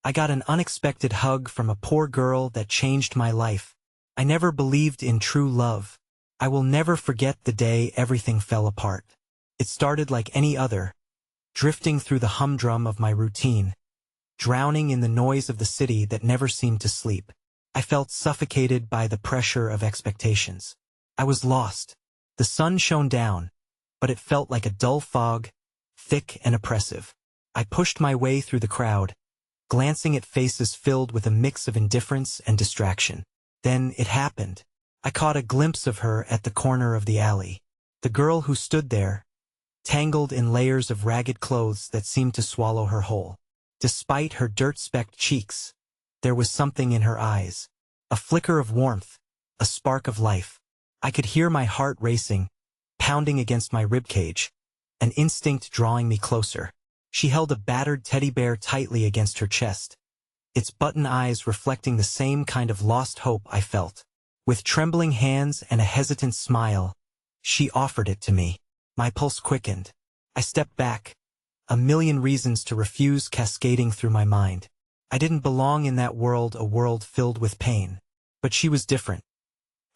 I got an unexpected hug from a poor girl that changed my life. I never believed in true love. I will never forget the day everything fell apart. It started like any other, drifting through the humdrum of my routine, drowning in the noise of the city that never seemed to sleep. I felt suffocated by the pressure of expectations. I was lost. The sun shone down, but it felt like a dull fog, thick and oppressive. I pushed my way through the crowd, glancing at faces filled with a mix of indifference and distraction. Then it happened. I caught a glimpse of her at the corner of the alley. The girl who stood there, tangled in layers of ragged clothes that seemed to swallow her whole. Despite her dirt-specked cheeks, there was something in her eyes. A flicker of warmth, a spark of life. I could hear my heart racing, pounding against my ribcage, an instinct drawing me closer. She held a battered teddy bear tightly against her chest, its button eyes reflecting the same kind of lost hope I felt. With trembling hands and a hesitant smile, she offered it to me. My pulse quickened. I stepped back, a million reasons to refuse cascading through my mind. I didn't belong in that world, a world filled with pain. But she was different.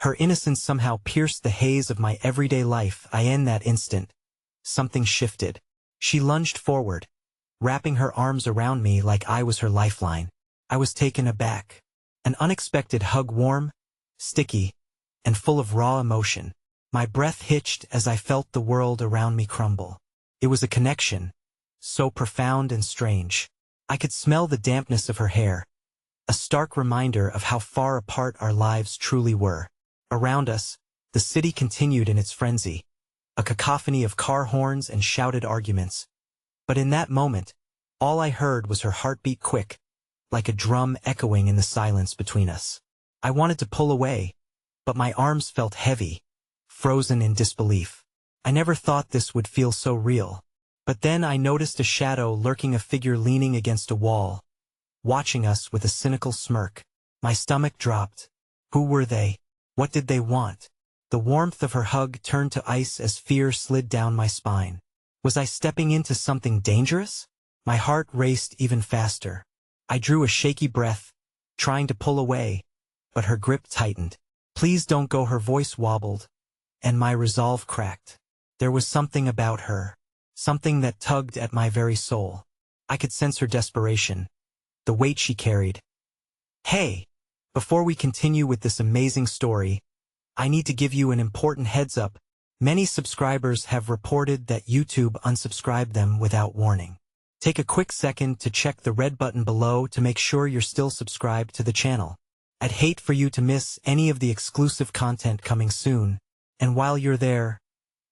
Her innocence somehow pierced the haze of my everyday life. In that instant, something shifted. She lunged forward, wrapping her arms around me like I was her lifeline. I was taken aback. An unexpected hug, warm, sticky, and full of raw emotion. My breath hitched as I felt the world around me crumble. It was a connection, so profound and strange. I could smell the dampness of her hair, a stark reminder of how far apart our lives truly were. Around us, the city continued in its frenzy, a cacophony of car horns and shouted arguments. But in that moment, all I heard was her heartbeat, quick, like a drum echoing in the silence between us. I wanted to pull away, but my arms felt heavy, frozen in disbelief. I never thought this would feel so real. But then I noticed a shadow lurking, a figure leaning against a wall, watching us with a cynical smirk. My stomach dropped. Who were they? What did they want? The warmth of her hug turned to ice as fear slid down my spine. Was I stepping into something dangerous? My heart raced even faster. I drew a shaky breath, trying to pull away, but her grip tightened. Please don't go, her voice wobbled, and my resolve cracked. There was something about her, something that tugged at my very soul. I could sense her desperation, the weight she carried. Hey! Before we continue with this amazing story, I need to give you an important heads up. Many subscribers have reported that YouTube unsubscribed them without warning. Take a quick second to check the red button below to make sure you're still subscribed to the channel. I'd hate for you to miss any of the exclusive content coming soon. And while you're there,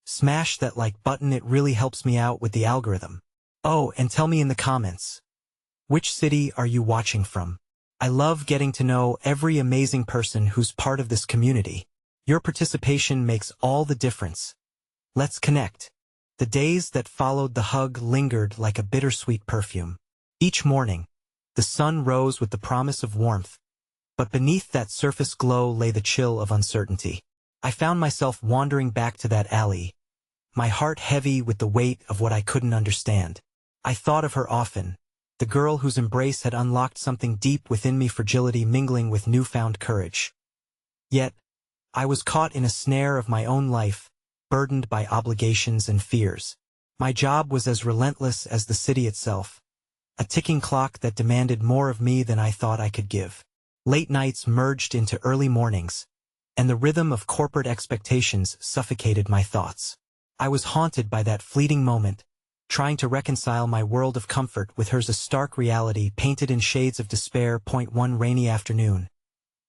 smash that like button, it really helps me out with the algorithm. Oh, and tell me in the comments, which city are you watching from? I love getting to know every amazing person who's part of this community. Your participation makes all the difference. Let's connect. The days that followed the hug lingered like a bittersweet perfume. Each morning, the sun rose with the promise of warmth, but beneath that surface glow lay the chill of uncertainty. I found myself wandering back to that alley, my heart heavy with the weight of what I couldn't understand. I thought of her often, the girl whose embrace had unlocked something deep within me, fragility mingling with newfound courage. Yet, I was caught in a snare of my own life, burdened by obligations and fears. My job was as relentless as the city itself, a ticking clock that demanded more of me than I thought I could give. Late nights merged into early mornings, and the rhythm of corporate expectations suffocated my thoughts. I was haunted by that fleeting moment, trying to reconcile my world of comfort with hers, a stark reality painted in shades of despair. One rainy afternoon,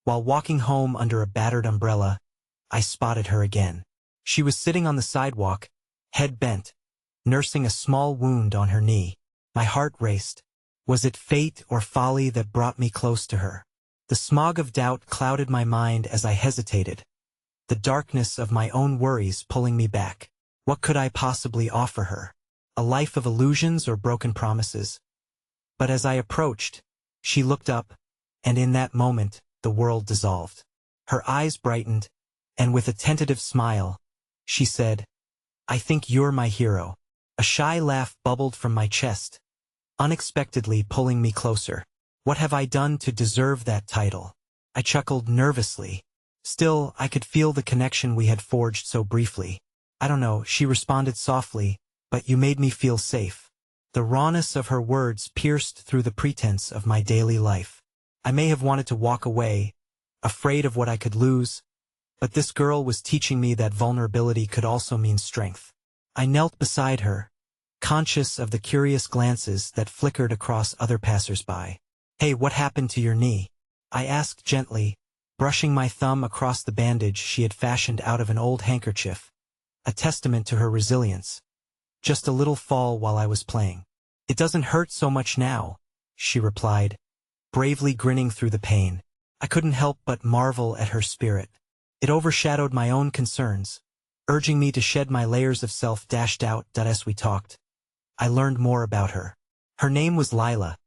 while walking home under a battered umbrella, I spotted her again. She was sitting on the sidewalk, head bent, nursing a small wound on her knee. My heart raced. Was it fate or folly that brought me close to her? The smog of doubt clouded my mind as I hesitated, the darkness of my own worries pulling me back. What could I possibly offer her? A life of illusions or broken promises? But as I approached, she looked up, and in that moment, the world dissolved. Her eyes brightened, and with a tentative smile, she said, "I think you're my hero." A shy laugh bubbled from my chest, unexpectedly pulling me closer. What have I done to deserve that title? I chuckled nervously. Still, I could feel the connection we had forged so briefly. I don't know, she responded softly, but you made me feel safe. The rawness of her words pierced through the pretense of my daily life. I may have wanted to walk away, afraid of what I could lose, but this girl was teaching me that vulnerability could also mean strength. I knelt beside her, conscious of the curious glances that flickered across other passers-by. Hey, what happened to your knee? I asked gently, brushing my thumb across the bandage she had fashioned out of an old handkerchief, a testament to her resilience. Just a little fall while I was playing. It doesn't hurt so much now, she replied, bravely grinning through the pain. I couldn't help but marvel at her spirit. It overshadowed my own concerns, urging me to shed my layers of self-doubt. As we talked, I learned more about her. Her name was Lila,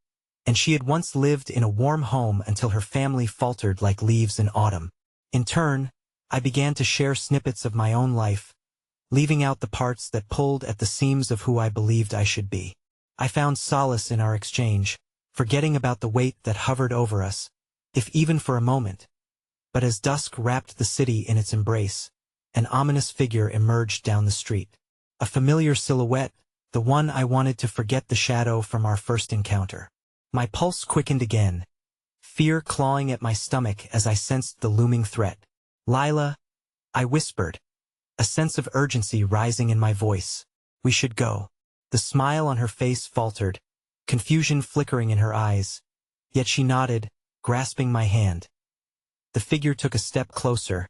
and she had once lived in a warm home until her family faltered like leaves in autumn. In turn, I began to share snippets of my own life, leaving out the parts that pulled at the seams of who I believed I should be. I found solace in our exchange, forgetting about the weight that hovered over us, if even for a moment. But as dusk wrapped the city in its embrace, an ominous figure emerged down the street. A familiar silhouette, the one I wanted to forget the shadow from our first encounter. My pulse quickened again, fear clawing at my stomach as I sensed the looming threat. Lila, I whispered, a sense of urgency rising in my voice. We should go. The smile on her face faltered, confusion flickering in her eyes, yet she nodded, grasping my hand. The figure took a step closer,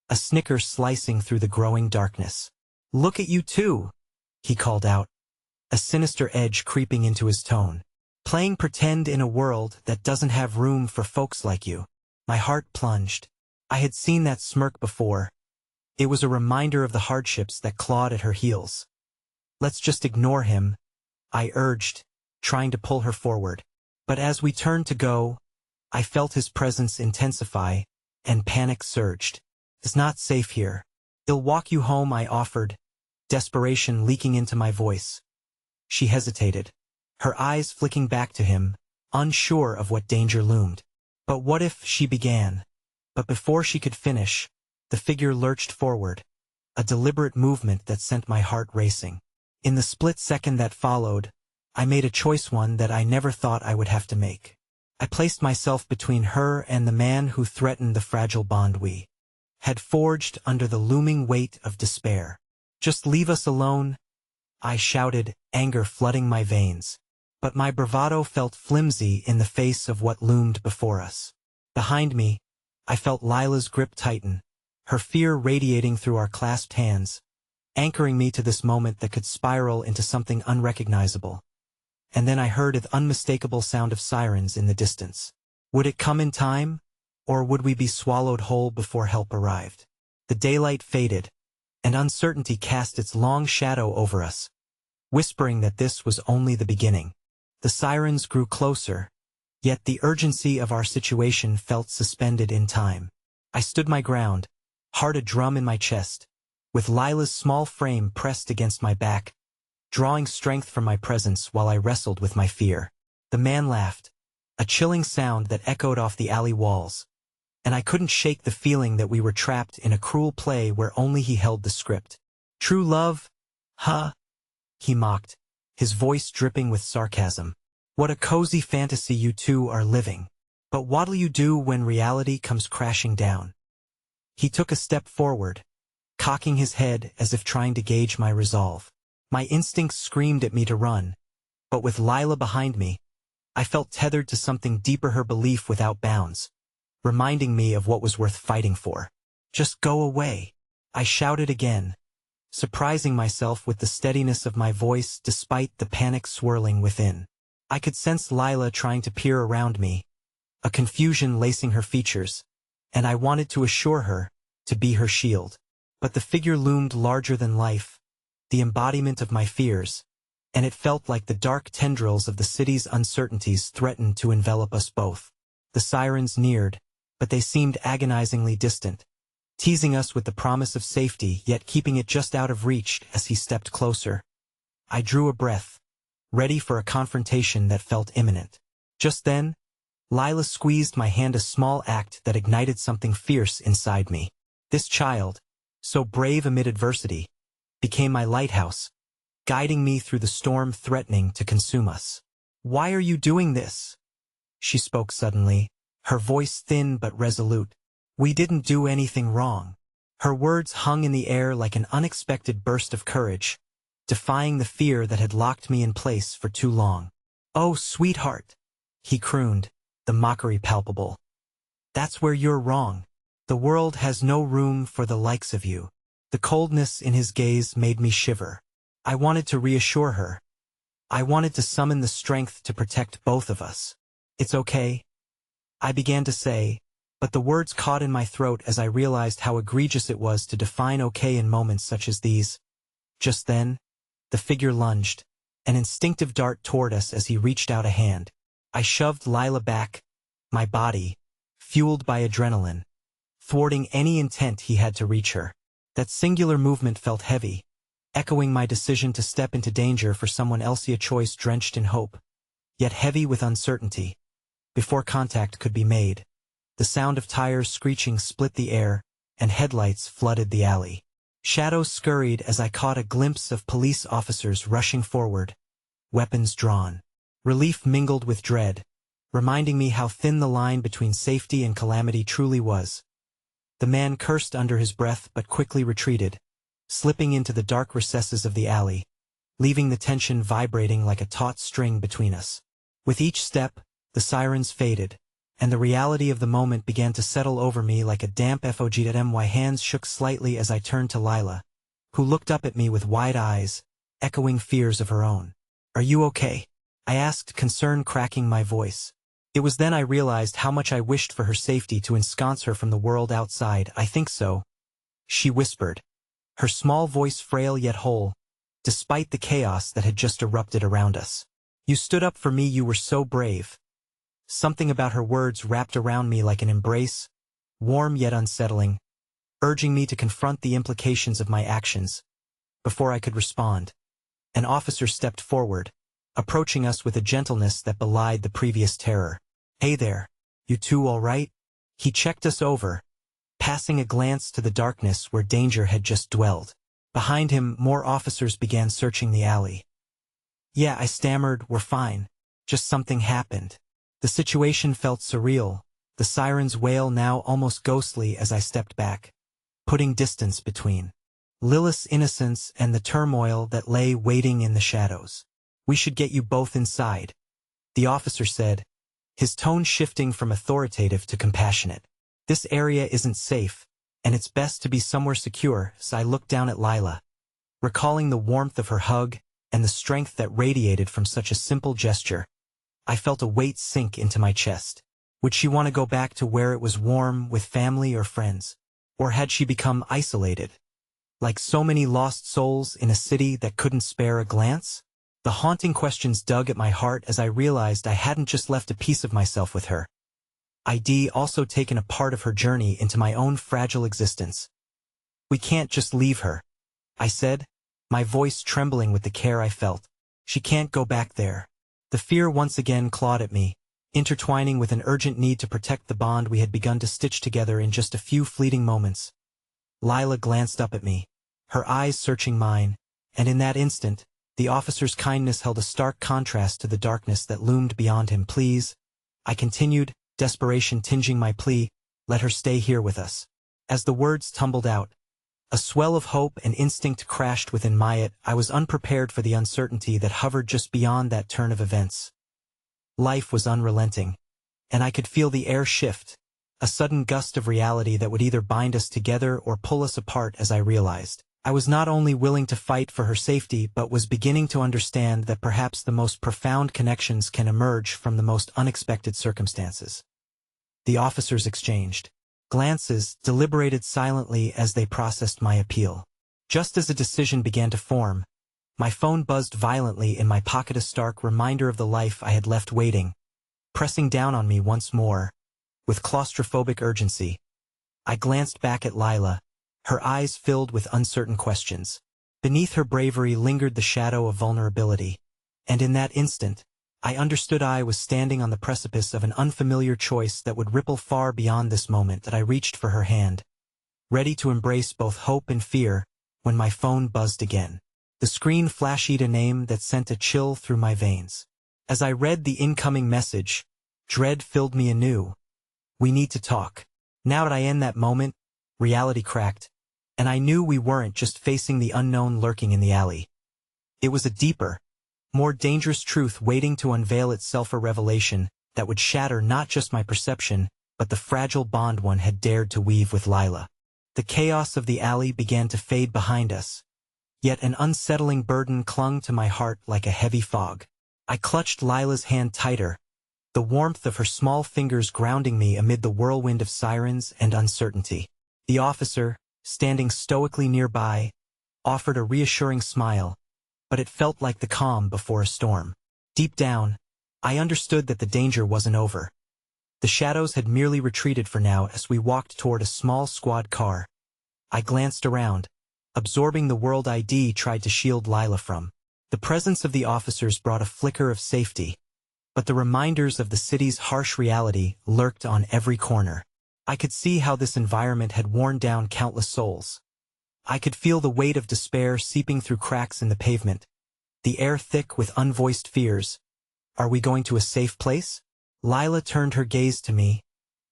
a snicker slicing through the growing darkness. Look at you too, he called out, a sinister edge creeping into his tone. Playing pretend in a world that doesn't have room for folks like you. My heart plunged. I had seen that smirk before. It was a reminder of the hardships that clawed at her heels. Let's just ignore him, I urged, trying to pull her forward. But as we turned to go, I felt his presence intensify, and panic surged. It's not safe here. He'll walk you home, I offered, desperation leaking into my voice. She hesitated, her eyes flicking back to him, unsure of what danger loomed. But what if she began? But before she could finish, the figure lurched forward, a deliberate movement that sent my heart racing. In the split second that followed, I made a choice, one that I never thought I would have to make. I placed myself between her and the man who threatened the fragile bond we had forged under the looming weight of despair. Just leave us alone, I shouted, anger flooding my veins. But my bravado felt flimsy in the face of what loomed before us. Behind me, I felt Lila's grip tighten, her fear radiating through our clasped hands, anchoring me to this moment that could spiral into something unrecognizable. And then I heard the unmistakable sound of sirens in the distance. Would it come in time, or would we be swallowed whole before help arrived? The daylight faded, and uncertainty cast its long shadow over us, whispering that this was only the beginning. The sirens grew closer, yet the urgency of our situation felt suspended in time. I stood my ground, heart a drum in my chest, with Lila's small frame pressed against my back, drawing strength from my presence while I wrestled with my fear. The man laughed, a chilling sound that echoed off the alley walls, and I couldn't shake the feeling that we were trapped in a cruel play where only he held the script. True love? Huh? He mocked, his voice dripping with sarcasm. What a cozy fantasy you two are living. But what'll you do when reality comes crashing down? He took a step forward, cocking his head as if trying to gauge my resolve. My instincts screamed at me to run, but with Lila behind me, I felt tethered to something deeper, her belief without bounds, reminding me of what was worth fighting for. Just go away, I shouted again, surprising myself with the steadiness of my voice despite the panic swirling within. I could sense Lila trying to peer around me, a confusion lacing her features, and I wanted to assure her, to be her shield. But the figure loomed larger than life, the embodiment of my fears, and it felt like the dark tendrils of the city's uncertainties threatened to envelop us both. The sirens neared, but they seemed agonizingly distant, teasing us with the promise of safety yet keeping it just out of reach. As he stepped closer, I drew a breath, ready for a confrontation that felt imminent. Just then, Lila squeezed my hand, a small act that ignited something fierce inside me. This child, so brave amid adversity, became my lighthouse, guiding me through the storm threatening to consume us. "Why are you doing this?" she spoke suddenly, her voice thin but resolute. "We didn't do anything wrong." Her words hung in the air like an unexpected burst of courage, defying the fear that had locked me in place for too long. "Oh, sweetheart," he crooned, the mockery palpable. "That's where you're wrong. The world has no room for the likes of you." The coldness in his gaze made me shiver. I wanted to reassure her. I wanted to summon the strength to protect both of us. "It's okay," I began to say, but the words caught in my throat as I realized how egregious it was to define okay in moments such as these. Just then, the figure lunged, an instinctive dart toward us as he reached out a hand. I shoved Lila back, my body, fueled by adrenaline, thwarting any intent he had to reach her. That singular movement felt heavy, echoing my decision to step into danger for someone else, a choice drenched in hope, yet heavy with uncertainty. Before contact could be made, the sound of tires screeching split the air, and headlights flooded the alley. Shadows scurried as I caught a glimpse of police officers rushing forward, weapons drawn. Relief mingled with dread, reminding me how thin the line between safety and calamity truly was. The man cursed under his breath but quickly retreated, slipping into the dark recesses of the alley, leaving the tension vibrating like a taut string between us. With each step, the sirens faded, and the reality of the moment began to settle over me like a damp fog. My hands shook slightly as I turned to Lila, who looked up at me with wide eyes, echoing fears of her own. "Are you okay?" I asked, concern cracking my voice. It was then I realized how much I wished for her safety, to ensconce her from the world outside. "I think so," she whispered, her small voice frail yet whole, despite the chaos that had just erupted around us. "You stood up for me, you were so brave." Something about her words wrapped around me like an embrace, warm yet unsettling, urging me to confront the implications of my actions. Before I could respond, an officer stepped forward, approaching us with a gentleness that belied the previous terror. "Hey there, you two all right?" He checked us over, passing a glance to the darkness where danger had just dwelled. Behind him, more officers began searching the alley. "Yeah," I stammered, "we're fine. Just something happened." The situation felt surreal, the siren's wail now almost ghostly as I stepped back, putting distance between Lilith's innocence and the turmoil that lay waiting in the shadows. "We should get you both inside," the officer said, his tone shifting from authoritative to compassionate. "This area isn't safe, and it's best to be somewhere secure." So I looked down at Lila, recalling the warmth of her hug and the strength that radiated from such a simple gesture. I felt a weight sink into my chest. Would she want to go back to where it was warm with family or friends? Or had she become isolated, like so many lost souls in a city that couldn't spare a glance? The haunting questions dug at my heart as I realized I hadn't just left a piece of myself with her. I'd also taken a part of her journey into my own fragile existence. "We can't just leave her," I said, my voice trembling with the care I felt. "She can't go back there." The fear once again clawed at me, intertwining with an urgent need to protect the bond we had begun to stitch together in just a few fleeting moments. Lila glanced up at me, her eyes searching mine, and in that instant, the officer's kindness held a stark contrast to the darkness that loomed beyond him. "Please," I continued, desperation tinging my plea, "let her stay here with us." As the words tumbled out, a swell of hope and instinct crashed within my. I was unprepared for the uncertainty that hovered just beyond that turn of events. Life was unrelenting, and I could feel the air shift, a sudden gust of reality that would either bind us together or pull us apart. As I realized, I was not only willing to fight for her safety but was beginning to understand that perhaps the most profound connections can emerge from the most unexpected circumstances. The officers exchanged glances, deliberated silently as they processed my appeal. Just as a decision began to form, my phone buzzed violently in my pocket, a stark reminder of the life I had left waiting, pressing down on me once more, with claustrophobic urgency. I glanced back at Lila, her eyes filled with uncertain questions. Beneath her bravery lingered the shadow of vulnerability, and in that instant, I understood I was standing on the precipice of an unfamiliar choice that would ripple far beyond this moment that I reached for her hand, ready to embrace both hope and fear, when my phone buzzed again. The screen flashed a name that sent a chill through my veins. As I read the incoming message, dread filled me anew. We need to talk. Now that I end that moment, reality cracked, and I knew we weren't just facing the unknown lurking in the alley. It was a deeper, more dangerous truth waiting to unveil itself, a revelation that would shatter not just my perception, but the fragile bond one had dared to weave with Lila. The chaos of the alley began to fade behind us, yet an unsettling burden clung to my heart like a heavy fog. I clutched Lila's hand tighter, the warmth of her small fingers grounding me amid the whirlwind of sirens and uncertainty. The officer, standing stoically nearby, offered a reassuring smile, but it felt like the calm before a storm. Deep down, I understood that the danger wasn't over. The shadows had merely retreated for now as we walked toward a small squad car. I glanced around, absorbing the world ID tried to shield Lila from. The presence of the officers brought a flicker of safety, but the reminders of the city's harsh reality lurked on every corner. I could see how this environment had worn down countless souls. I could feel the weight of despair seeping through cracks in the pavement, the air thick with unvoiced fears. Are we going to a safe place? Lila turned her gaze to me,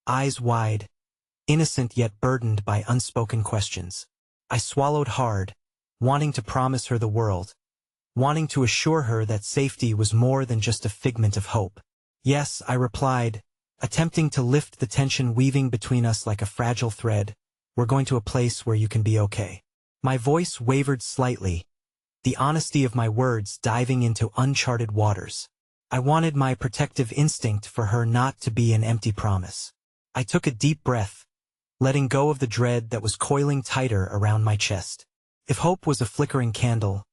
eyes wide, innocent yet burdened by unspoken questions. I swallowed hard, wanting to promise her the world, wanting to assure her that safety was more than just a figment of hope. Yes, I replied, attempting to lift the tension weaving between us like a fragile thread. We're going to a place where you can be okay. My voice wavered slightly, the honesty of my words diving into uncharted waters. I wanted my protective instinct for her not to be an empty promise. I took a deep breath, letting go of the dread that was coiling tighter around my chest. If hope was a flickering candle,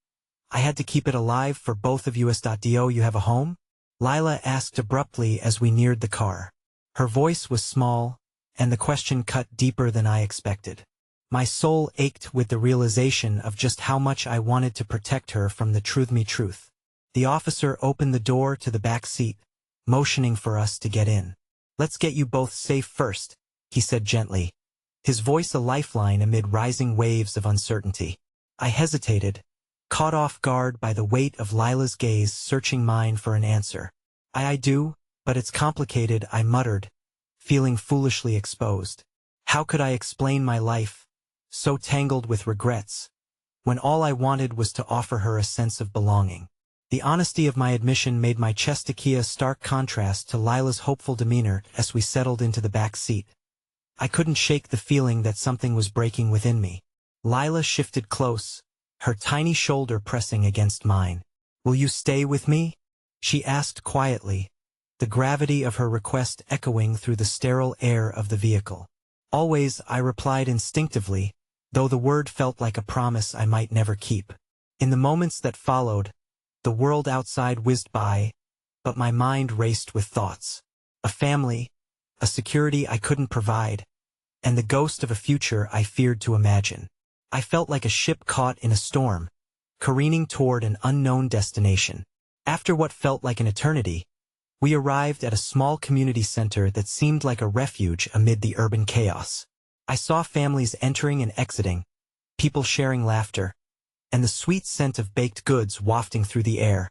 I had to keep it alive for both of us. Do you have a home? Lila asked abruptly as we neared the car. Her voice was small, and the question cut deeper than I expected. My soul ached with the realization of just how much I wanted to protect her from the truth. The officer opened the door to the back seat, motioning for us to get in. Let's get you both safe first, he said gently, his voice a lifeline amid rising waves of uncertainty. I hesitated, caught off guard by the weight of Lila's gaze searching mine for an answer. I do, but it's complicated, I muttered, feeling foolishly exposed. How could I explain my life, so tangled with regrets, when all I wanted was to offer her a sense of belonging? The honesty of my admission made my chest a stark contrast to Lila's hopeful demeanor as we settled into the back seat. I couldn't shake the feeling that something was breaking within me. Lila shifted close, her tiny shoulder pressing against mine. Will you stay with me? She asked quietly, the gravity of her request echoing through the sterile air of the vehicle. Always, I replied instinctively, though the word felt like a promise I might never keep. In the moments that followed, the world outside whizzed by, but my mind raced with thoughts. A family, a security I couldn't provide, and the ghost of a future I feared to imagine. I felt like a ship caught in a storm, careening toward an unknown destination. After what felt like an eternity, we arrived at a small community center that seemed like a refuge amid the urban chaos. I saw families entering and exiting, people sharing laughter, and the sweet scent of baked goods wafting through the air,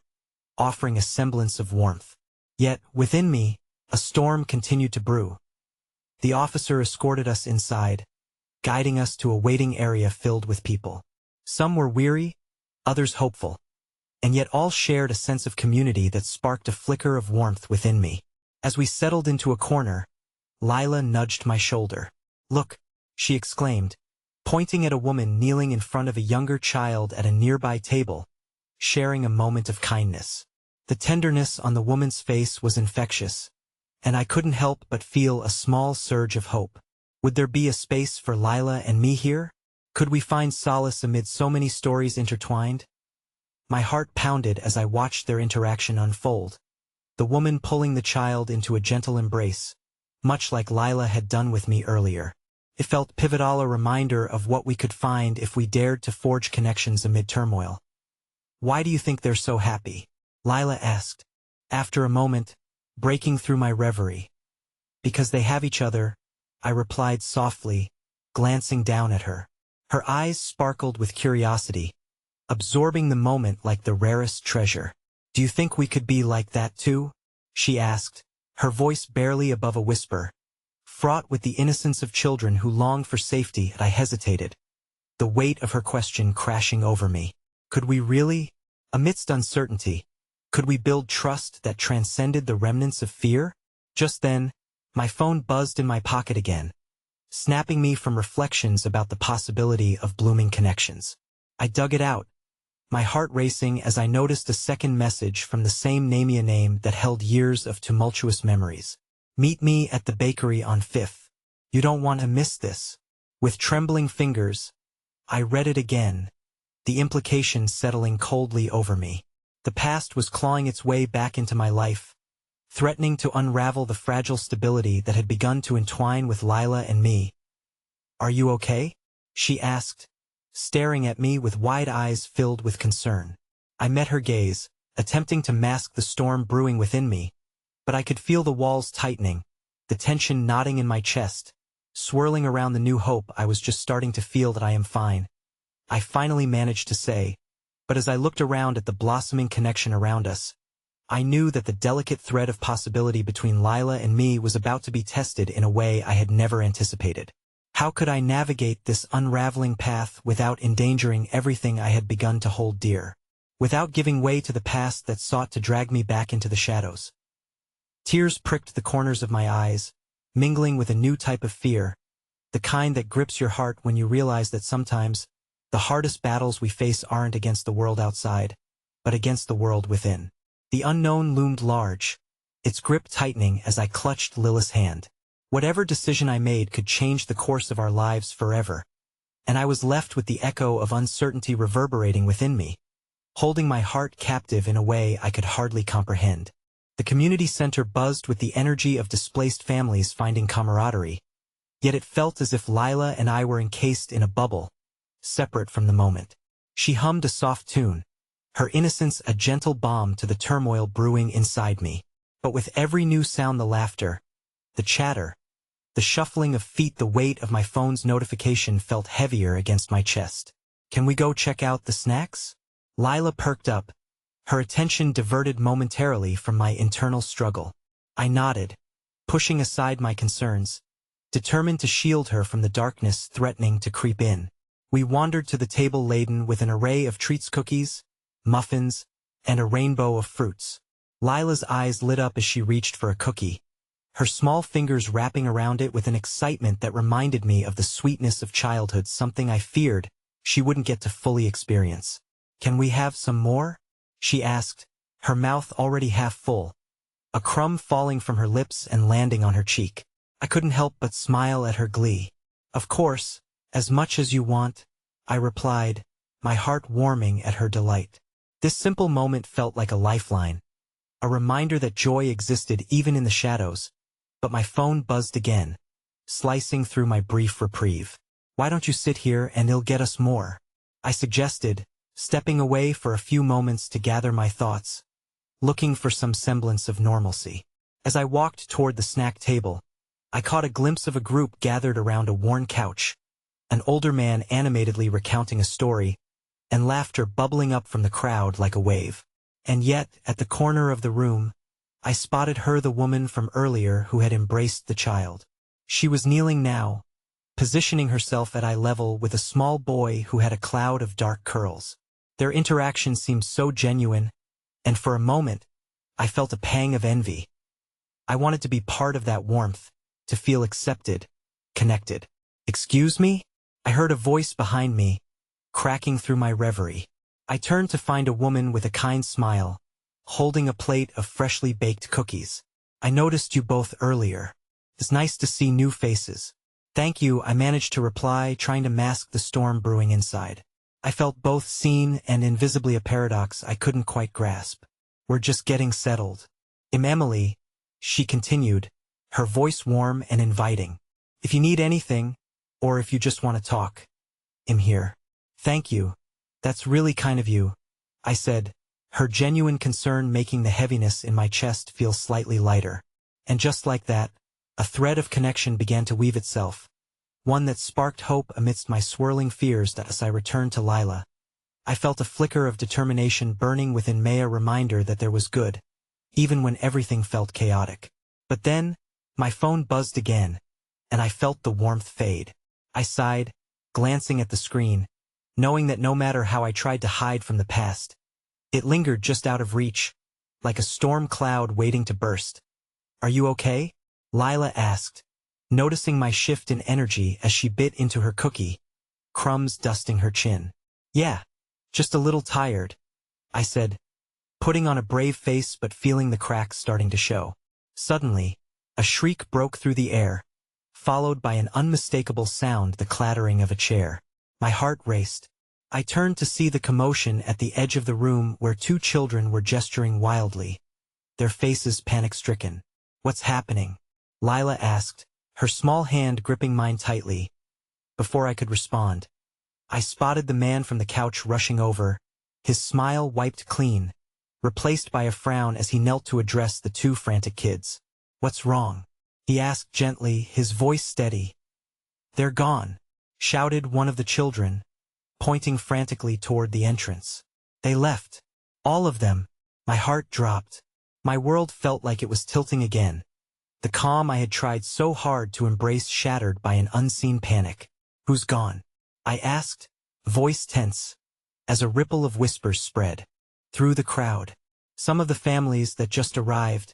offering a semblance of warmth. Yet, within me, a storm continued to brew. The officer escorted us inside, guiding us to a waiting area filled with people. Some were weary, others hopeful, and yet all shared a sense of community that sparked a flicker of warmth within me. As we settled into a corner, Lila nudged my shoulder. Look, she exclaimed, pointing at a woman kneeling in front of a younger child at a nearby table, sharing a moment of kindness. The tenderness on the woman's face was infectious, and I couldn't help but feel a small surge of hope. Would there be a space for Lila and me here? Could we find solace amid so many stories intertwined? My heart pounded as I watched their interaction unfold, the woman pulling the child into a gentle embrace, much like Lila had done with me earlier. It felt pivotal, a reminder of what we could find if we dared to forge connections amid turmoil. Why do you think they're so happy? Lila asked, After a moment, breaking through my reverie. Because they have each other, I replied softly, glancing down at her. Her eyes sparkled with curiosity, absorbing the moment like the rarest treasure. Do you think we could be like that too? She asked, her voice barely above a whisper. Fraught with the innocence of children who long for safety, I hesitated, the weight of her question crashing over me. Could we really? Amidst uncertainty, could we build trust that transcended the remnants of fear? Just then, my phone buzzed in my pocket again, snapping me from reflections about the possibility of blooming connections. I dug it out, my heart racing as I noticed a second message from the same name that held years of tumultuous memories. Meet me at the bakery on 5th. You don't want to miss this. With trembling fingers, I read it again, the implication settling coldly over me. The past was clawing its way back into my life, threatening to unravel the fragile stability that had begun to entwine with Lila and me. Are you okay? She asked, staring at me with wide eyes filled with concern. I met her gaze, attempting to mask the storm brewing within me, but I could feel the walls tightening, the tension knotting in my chest, swirling around the new hope I was just starting to feel that I am fine. I finally managed to say, but as I looked around at the blossoming connection around us, I knew that the delicate thread of possibility between Lila and me was about to be tested in a way I had never anticipated. How could I navigate this unraveling path without endangering everything I had begun to hold dear, without giving way to the past that sought to drag me back into the shadows? Tears pricked the corners of my eyes, mingling with a new type of fear, the kind that grips your heart when you realize that sometimes the hardest battles we face aren't against the world outside, but against the world within. The unknown loomed large, its grip tightening as I clutched Lila's hand. Whatever decision I made could change the course of our lives forever, and I was left with the echo of uncertainty reverberating within me, holding my heart captive in a way I could hardly comprehend. The community center buzzed with the energy of displaced families finding camaraderie, yet it felt as if Lila and I were encased in a bubble, separate from the moment. She hummed a soft tune, her innocence a gentle balm to the turmoil brewing inside me. But with every new sound, the laughter, the chatter, the shuffling of feet, the weight of my phone's notification felt heavier against my chest. Can we go check out the snacks? Lila perked up, her attention diverted momentarily from my internal struggle. I nodded, pushing aside my concerns, determined to shield her from the darkness threatening to creep in. We wandered to the table laden with an array of treats, cookies, muffins, and a rainbow of fruits. Lila's eyes lit up as she reached for a cookie, her small fingers wrapping around it with an excitement that reminded me of the sweetness of childhood, something I feared she wouldn't get to fully experience. Can we have some more? She asked, her mouth already half full, a crumb falling from her lips and landing on her cheek. I couldn't help but smile at her glee. Of course, as much as you want, I replied, my heart warming at her delight. This simple moment felt like a lifeline, a reminder that joy existed even in the shadows. But my phone buzzed again, slicing through my brief reprieve. Why don't you sit here and it'll get us more? I suggested, stepping away for a few moments to gather my thoughts, looking for some semblance of normalcy. As I walked toward the snack table, I caught a glimpse of a group gathered around a worn couch, an older man animatedly recounting a story, and laughter bubbling up from the crowd like a wave. And yet, at the corner of the room, I spotted her, the woman from earlier who had embraced the child. She was kneeling now, positioning herself at eye level with a small boy who had a cloud of dark curls. Their interaction seemed so genuine, and for a moment, I felt a pang of envy. I wanted to be part of that warmth, to feel accepted, connected. Excuse me? I heard a voice behind me, cracking through my reverie. I turned to find a woman with a kind smile, holding a plate of freshly baked cookies. I noticed you both earlier. It's nice to see new faces. Thank you, I managed to reply, trying to mask the storm brewing inside. I felt both seen and invisibly a paradox I couldn't quite grasp. We're just getting settled. Emily, she continued, her voice warm and inviting. If you need anything, or if you just want to talk, I'm here. Thank you. That's really kind of you, I said, her genuine concern making the heaviness in my chest feel slightly lighter. And just like that, a thread of connection began to weave itself, one that sparked hope amidst my swirling fears. That as I returned to Lila, I felt a flicker of determination burning within me, a reminder that there was good, even when everything felt chaotic. But then, my phone buzzed again, and I felt the warmth fade. I sighed, glancing at the screen, knowing that no matter how I tried to hide from the past, it lingered just out of reach, like a storm cloud waiting to burst. "Are you okay?" Lila asked, noticing my shift in energy as she bit into her cookie, crumbs dusting her chin. "Yeah, just a little tired," I said, putting on a brave face but feeling the cracks starting to show. Suddenly, a shriek broke through the air, followed by an unmistakable sound, the clattering of a chair. My heart raced. I turned to see the commotion at the edge of the room where two children were gesturing wildly, their faces panic-stricken. "What's happening?" Lila asked, her small hand gripping mine tightly. Before I could respond, I spotted the man from the couch rushing over, his smile wiped clean, replaced by a frown as he knelt to address the two frantic kids. "What's wrong?" he asked gently, his voice steady. "They're gone," shouted one of the children, pointing frantically toward the entrance. "They left. All of them." My heart dropped. My world felt like it was tilting again. The calm I had tried so hard to embrace shattered by an unseen panic. "Who's gone?" I asked, voice tense, as a ripple of whispers spread through the crowd. "Some of the families that just arrived,"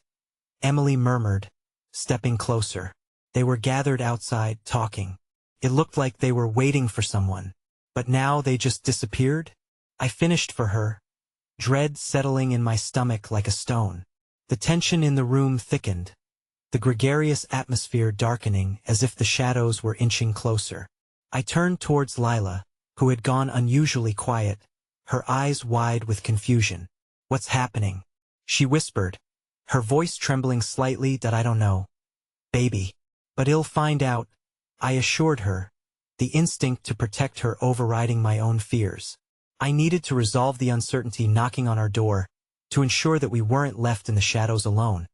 Emily murmured, stepping closer. "They were gathered outside, talking. It looked like they were waiting for someone. But now they just disappeared?" I finished for her, dread settling in my stomach like a stone. The tension in the room thickened, the gregarious atmosphere darkening as if the shadows were inching closer. I turned towards Lila, who had gone unusually quiet, her eyes wide with confusion. "What's happening?" she whispered, her voice trembling slightly. "That I don't know, baby. But he'll find out," I assured her, the instinct to protect her overriding my own fears. I needed to resolve the uncertainty knocking on our door, to ensure that we weren't left in the shadows alone.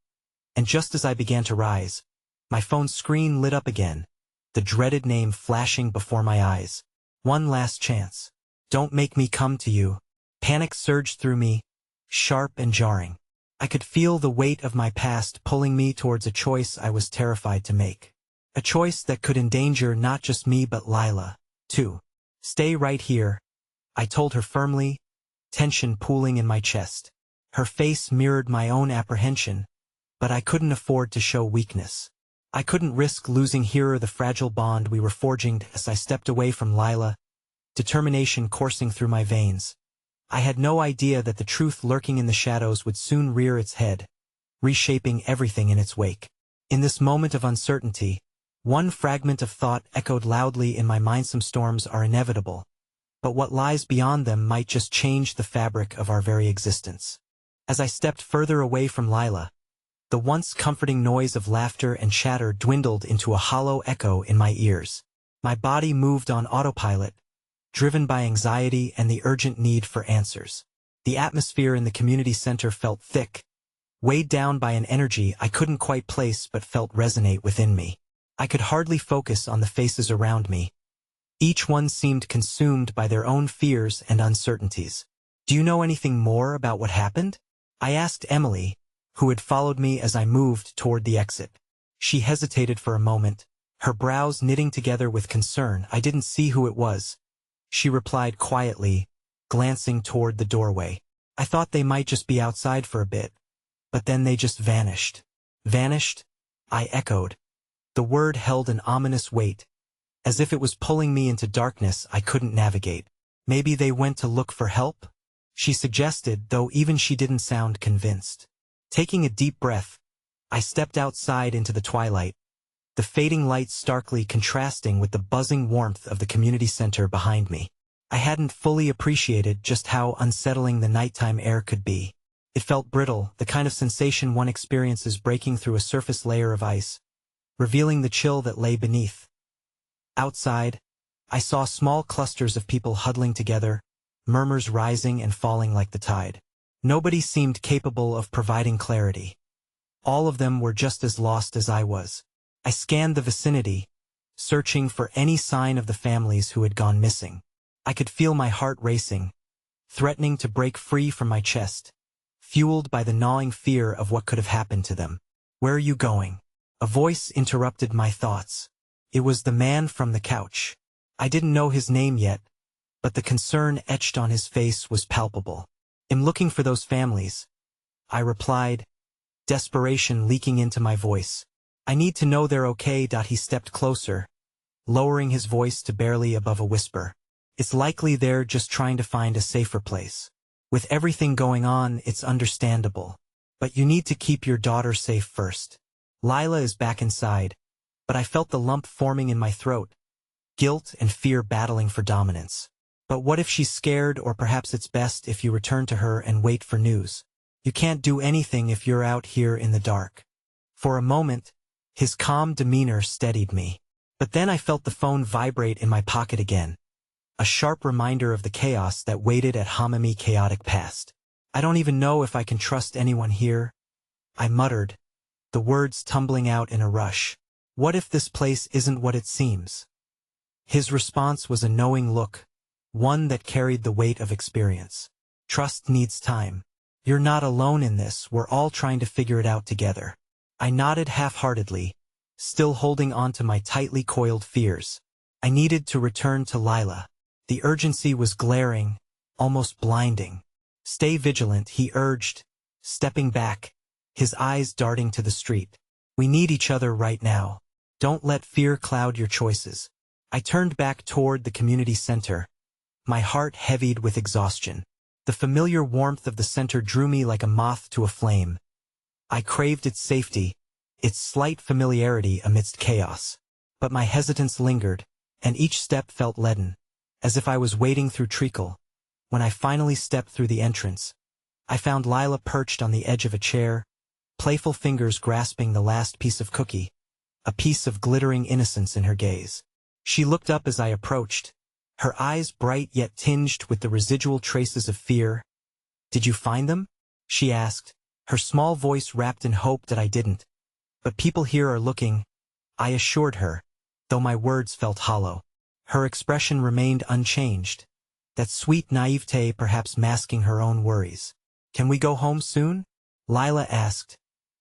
And just as I began to rise, my phone's screen lit up again, the dreaded name flashing before my eyes. "One last chance. Don't make me come to you." Panic surged through me, sharp and jarring. I could feel the weight of my past pulling me towards a choice I was terrified to make. A choice that could endanger not just me but Lila, too. "Stay right here," I told her firmly, tension pooling in my chest. Her face mirrored my own apprehension, but I couldn't afford to show weakness. I couldn't risk losing her, the fragile bond we were forging. As I stepped away from Lila, determination coursing through my veins, I had no idea that the truth lurking in the shadows would soon rear its head, reshaping everything in its wake. In this moment of uncertainty, one fragment of thought echoed loudly in my mind: some storms are inevitable, but what lies beyond them might just change the fabric of our very existence. As I stepped further away from Lila, the once comforting noise of laughter and chatter dwindled into a hollow echo in my ears. My body moved on autopilot, driven by anxiety and the urgent need for answers. The atmosphere in the community center felt thick, weighed down by an energy I couldn't quite place but felt resonate within me. I could hardly focus on the faces around me. Each one seemed consumed by their own fears and uncertainties. "Do you know anything more about what happened?" I asked Emily, who had followed me as I moved toward the exit. She hesitated for a moment, her brows knitting together with concern. "I didn't see who it was," she replied quietly, glancing toward the doorway. "I thought they might just be outside for a bit, but then they just vanished." "Vanished?" I echoed. The word held an ominous weight, as if it was pulling me into darkness I couldn't navigate. "Maybe they went to look for help?" she suggested, though even she didn't sound convinced. Taking a deep breath, I stepped outside into the twilight, the fading lights starkly contrasting with the buzzing warmth of the community center behind me. I hadn't fully appreciated just how unsettling the nighttime air could be. It felt brittle, the kind of sensation one experiences breaking through a surface layer of ice, revealing the chill that lay beneath. Outside, I saw small clusters of people huddling together, murmurs rising and falling like the tide. Nobody seemed capable of providing clarity. All of them were just as lost as I was. I scanned the vicinity, searching for any sign of the families who had gone missing. I could feel my heart racing, threatening to break free from my chest, fueled by the gnawing fear of what could have happened to them. "Where are you going?" A voice interrupted my thoughts. It was the man from the couch. I didn't know his name yet, but the concern etched on his face was palpable. "I'm looking for those families," I replied, desperation leaking into my voice. "I need to know they're okay." He stepped closer, lowering his voice to barely above a whisper. "It's likely they're just trying to find a safer place. With everything going on, it's understandable. But you need to keep your daughter safe first. Lila is back inside." But I felt the lump forming in my throat, guilt and fear battling for dominance. "But what if she's scared, or perhaps it's best if you return to her and wait for news? You can't do anything if you're out here in the dark." For a moment, his calm demeanor steadied me. But then I felt the phone vibrate in my pocket again, a sharp reminder of the chaos that waited at Hamami's chaotic past. "I don't even know if I can trust anyone here," I muttered, the words tumbling out in a rush. "What if this place isn't what it seems?" His response was a knowing look, one that carried the weight of experience. "Trust needs time. You're not alone in this. We're all trying to figure it out together." I nodded half-heartedly, still holding on to my tightly coiled fears. I needed to return to Lila. The urgency was glaring, almost blinding. "Stay vigilant," he urged, stepping back, his eyes darting to the street. "We need each other right now. Don't let fear cloud your choices." I turned back toward the community center, my heart heavied with exhaustion. The familiar warmth of the center drew me like a moth to a flame. I craved its safety, its slight familiarity amidst chaos. But my hesitance lingered, and each step felt leaden, as if I was wading through treacle. When I finally stepped through the entrance, I found Lila perched on the edge of a chair, playful fingers grasping the last piece of cookie, a piece of glittering innocence in her gaze. She looked up as I approached, her eyes bright yet tinged with the residual traces of fear. "Did you find them?" she asked, her small voice wrapped in hope that I didn't. "But people here are looking," I assured her, though my words felt hollow. Her expression remained unchanged, that sweet naivete perhaps masking her own worries. "Can we go home soon?" Lila asked,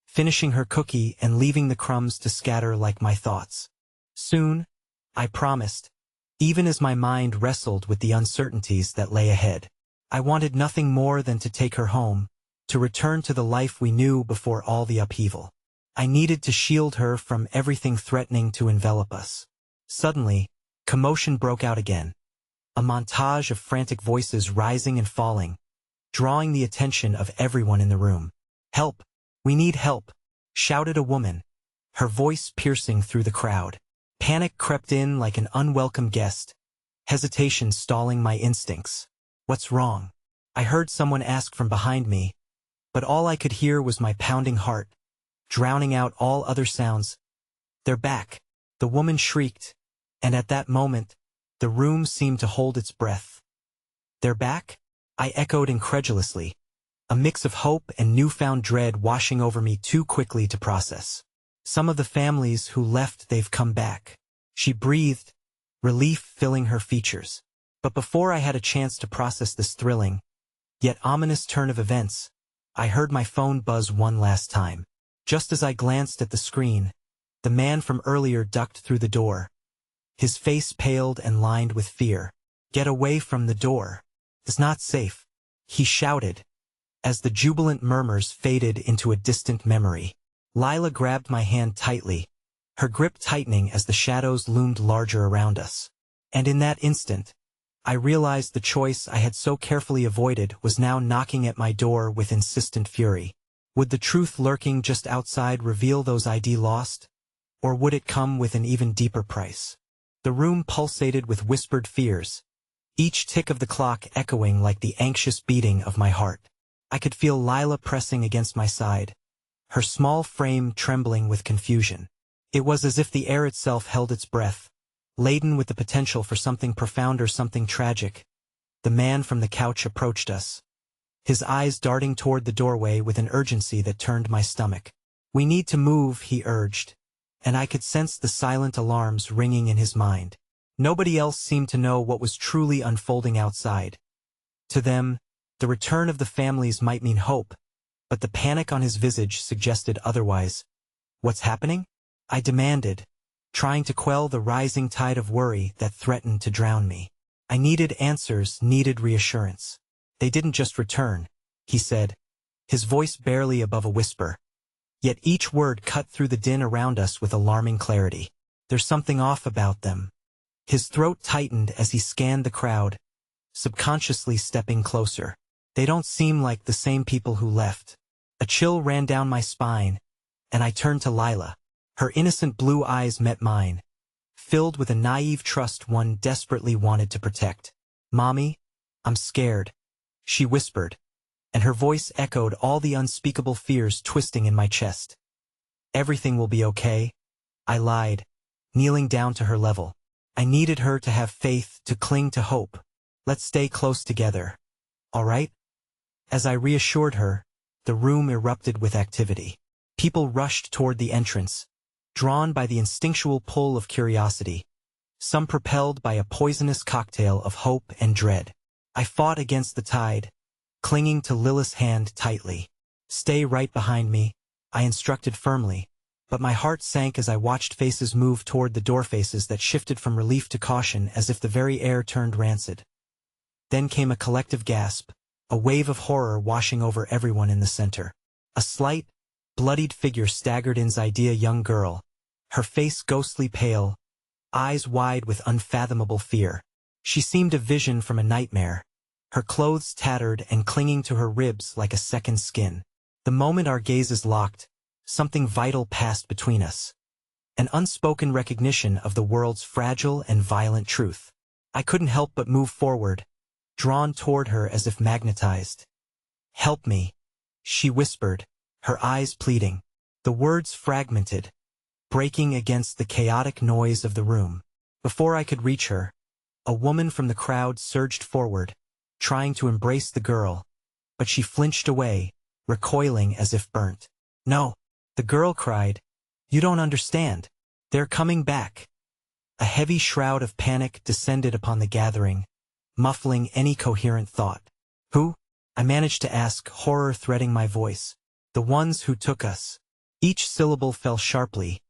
finishing her cookie and leaving the crumbs to scatter like my thoughts. "Soon," I promised, even as my mind wrestled with the uncertainties that lay ahead. I wanted nothing more than to take her home, to return to the life we knew before all the upheaval. I needed to shield her from everything threatening to envelop us. Suddenly, commotion broke out again. A montage of frantic voices rising and falling, drawing the attention of everyone in the room. "Help! We need help!" shouted a woman, her voice piercing through the crowd. Panic crept in like an unwelcome guest, hesitation stalling my instincts. "What's wrong?" I heard someone ask from behind me, but all I could hear was my pounding heart, drowning out all other sounds. "They're back!" the woman shrieked, and at that moment, the room seemed to hold its breath. "They're back?" I echoed incredulously, a mix of hope and newfound dread washing over me too quickly to process. "Some of the families who left, they've come back," she breathed, relief filling her features. But before I had a chance to process this thrilling, yet ominous turn of events, I heard my phone buzz one last time. Just as I glanced at the screen, the man from earlier ducked through the door, his face paled and lined with fear. "Get away from the door. It's not safe," he shouted, as the jubilant murmurs faded into a distant memory. Lila grabbed my hand tightly, her grip tightening as the shadows loomed larger around us. And in that instant, I realized the choice I had so carefully avoided was now knocking at my door with insistent fury. Would the truth lurking just outside reveal those I'd lost? Or would it come with an even deeper price? The room pulsated with whispered fears, each tick of the clock echoing like the anxious beating of my heart. I could feel Lila pressing against my side, her small frame trembling with confusion. It was as if the air itself held its breath, laden with the potential for something profound or something tragic. The man from the couch approached us, his eyes darting toward the doorway with an urgency that turned my stomach. "We need to move," he urged, and I could sense the silent alarms ringing in his mind. Nobody else seemed to know what was truly unfolding outside. To them, the return of the families might mean hope, but the panic on his visage suggested otherwise. "What's happening?" I demanded, trying to quell the rising tide of worry that threatened to drown me. I needed answers, needed reassurance. "They didn't just return," he said, his voice barely above a whisper. Yet each word cut through the din around us with alarming clarity. "There's something off about them." His throat tightened as he scanned the crowd, subconsciously stepping closer. "They don't seem like the same people who left." A chill ran down my spine, and I turned to Lila. Her innocent blue eyes met mine, filled with a naive trust one desperately wanted to protect. "Mommy, I'm scared," she whispered, and her voice echoed all the unspeakable fears twisting in my chest. "Everything will be okay," I lied, kneeling down to her level. I needed her to have faith, to cling to hope. "Let's stay close together, all right?" As I reassured her, the room erupted with activity. People rushed toward the entrance, drawn by the instinctual pull of curiosity, some propelled by a poisonous cocktail of hope and dread. I fought against the tide, clinging to Lilith's hand tightly. "Stay right behind me," I instructed firmly, but my heart sank as I watched faces move toward the door faces that shifted from relief to caution as if the very air turned rancid. Then came a collective gasp, a wave of horror washing over everyone in the center. A slight, bloodied figure staggered inside a young girl, her face ghostly pale, eyes wide with unfathomable fear. She seemed a vision from a nightmare, her clothes tattered and clinging to her ribs like a second skin. The moment our gazes locked, something vital passed between us. An unspoken recognition of the world's fragile and violent truth. I couldn't help but move forward, drawn toward her as if magnetized. "Help me," she whispered, her eyes pleading. The words fragmented, breaking against the chaotic noise of the room. Before I could reach her, a woman from the crowd surged forward, trying to embrace the girl, but she flinched away, recoiling as if burnt. "No," the girl cried. "You don't understand. They're coming back." A heavy shroud of panic descended upon the gathering, muffling any coherent thought. "Who?" I managed to ask, horror threading my voice. "The ones who took us." Each syllable fell sharply,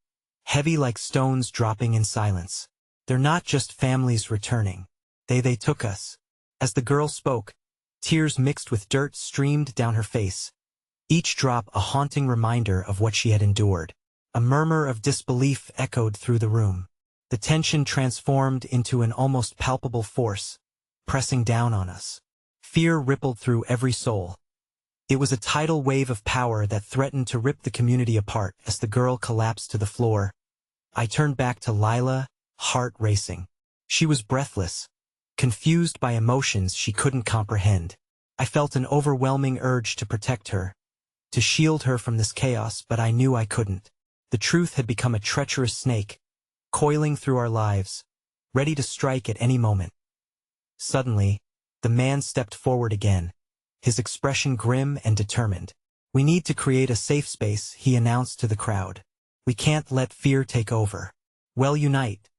heavy like stones dropping in silence. "They're not just families returning. They took us." As the girl spoke, tears mixed with dirt streamed down her face, each drop a haunting reminder of what she had endured. A murmur of disbelief echoed through the room. The tension transformed into an almost palpable force, pressing down on us. Fear rippled through every soul. It was a tidal wave of power that threatened to rip the community apart as the girl collapsed to the floor. I turned back to Lila, heart racing. She was breathless, confused by emotions she couldn't comprehend. I felt an overwhelming urge to protect her, to shield her from this chaos, but I knew I couldn't. The truth had become a treacherous snake, coiling through our lives, ready to strike at any moment. Suddenly, the man stepped forward again, his expression grim and determined. "We need to create a safe space," he announced to the crowd. "We can't let fear take over. We'll unite.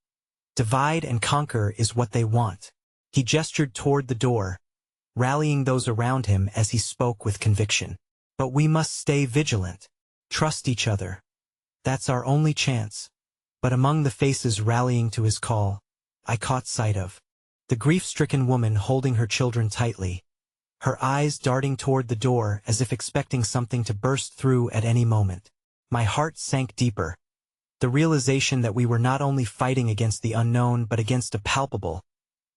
Divide and conquer is what they want." He gestured toward the door, rallying those around him as he spoke with conviction. "But we must stay vigilant. Trust each other. That's our only chance." But among the faces rallying to his call, I caught sight of the grief-stricken woman holding her children tightly, her eyes darting toward the door as if expecting something to burst through at any moment. My heart sank deeper. The realization that we were not only fighting against the unknown but against a palpable,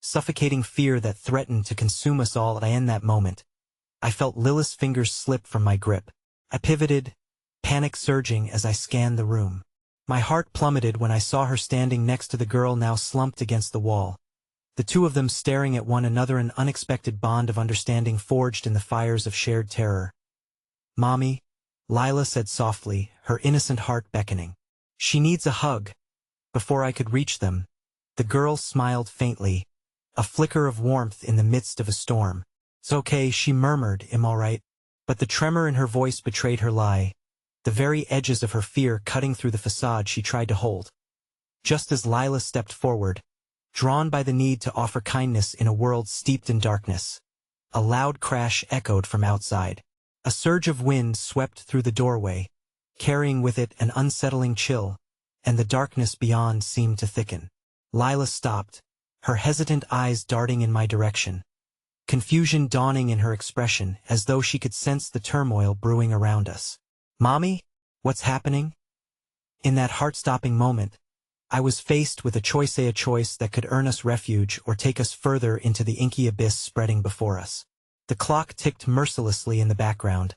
suffocating fear that threatened to consume us all. In that moment, I felt Lilith's fingers slip from my grip. I pivoted, panic surging as I scanned the room. My heart plummeted when I saw her standing next to the girl now slumped against the wall. The two of them staring at one another, an unexpected bond of understanding forged in the fires of shared terror. "Mommy," Lila said softly, her innocent heart beckoning. "She needs a hug." Before I could reach them, the girl smiled faintly, a flicker of warmth in the midst of a storm. "It's okay," she murmured, "I'm all right." But the tremor in her voice betrayed her lie, the very edges of her fear cutting through the facade she tried to hold. Just as Lila stepped forward, drawn by the need to offer kindness in a world steeped in darkness, a loud crash echoed from outside. A surge of wind swept through the doorway, carrying with it an unsettling chill, and the darkness beyond seemed to thicken. Lila stopped, her hesitant eyes darting in my direction, confusion dawning in her expression as though she could sense the turmoil brewing around us. "Mommy? What's happening?" In that heart-stopping moment, I was faced with a choice that could earn us refuge or take us further into the inky abyss spreading before us. The clock ticked mercilessly in the background,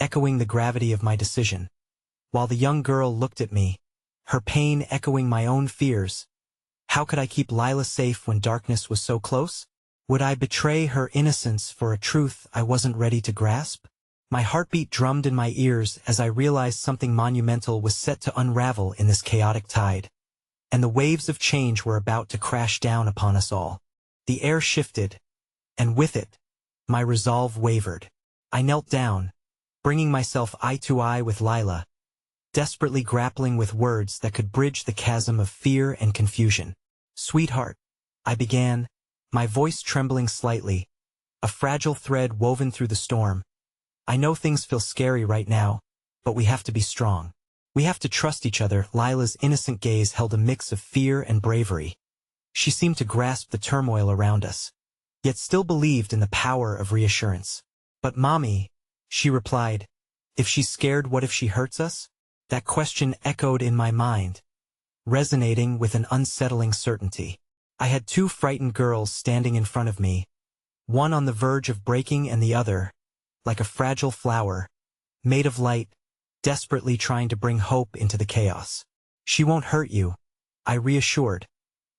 echoing the gravity of my decision, while the young girl looked at me, her pain echoing my own fears. How could I keep Lila safe when darkness was so close? Would I betray her innocence for a truth I wasn't ready to grasp? My heartbeat drummed in my ears as I realized something monumental was set to unravel in this chaotic tide, and the waves of change were about to crash down upon us all. The air shifted, and with it, my resolve wavered. I knelt down, bringing myself eye to eye with Lila, desperately grappling with words that could bridge the chasm of fear and confusion. "Sweetheart," I began, my voice trembling slightly, a fragile thread woven through the storm. "I know things feel scary right now, but we have to be strong. We have to trust each other." Lila's innocent gaze held a mix of fear and bravery. She seemed to grasp the turmoil around us, yet still believed in the power of reassurance. "But Mommy," she replied, "if she's scared, what if she hurts us?" That question echoed in my mind, resonating with an unsettling certainty. I had two frightened girls standing in front of me, one on the verge of breaking and the other, like a fragile flower, made of light, desperately trying to bring hope into the chaos. "She won't hurt you," I reassured,